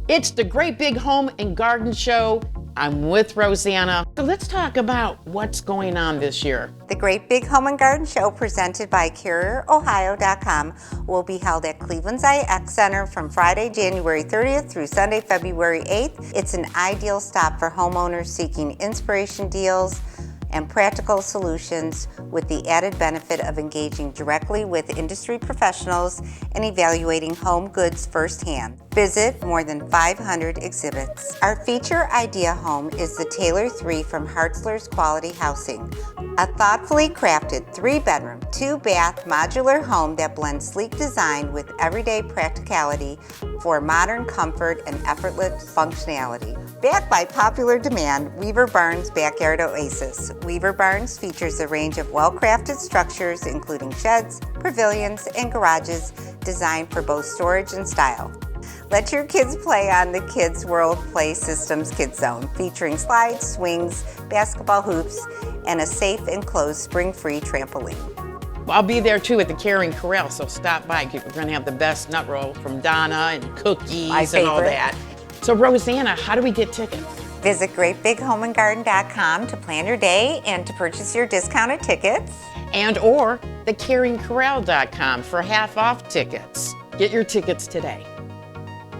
It's the Great Big Home and Garden Show. I'm with Rosanna. So let's talk about what's going on this year. The Great Big Home and Garden Show, presented by CarrierOhio.com, will be held at Cleveland's IX Center from Friday, January 30th through Sunday, February 8th. It's an ideal stop for homeowners seeking inspiration deals and practical solutions, with the added benefit of engaging directly with industry professionals and evaluating home goods firsthand. Visit more than 500 exhibits. Our feature idea home is the Taylor 3 from Hartzler's Quality Housing, a thoughtfully crafted 3-bedroom, 2-bath modular home that blends sleek design with everyday practicality for modern comfort and effortless functionality. Backed by popular demand, Weaver Barnes Backyard Oasis. Weaver Barnes features a range of well-crafted structures, including sheds, pavilions, and garages designed for both storage and style. Let your kids play on the Kids World Play Systems Kids Zone, featuring slides, swings, basketball hoops, and a safe enclosed spring-free trampoline. I'll be there too at the Caring Corral, so stop by. We're going to have the best nut roll from Donna and cookies and all that. So Rosanna, how do we get tickets? Visit GreatBigHomeandGarden.com to plan your day and to purchase your discounted tickets. And or theCaringCorral.com for half off tickets. Get your tickets today.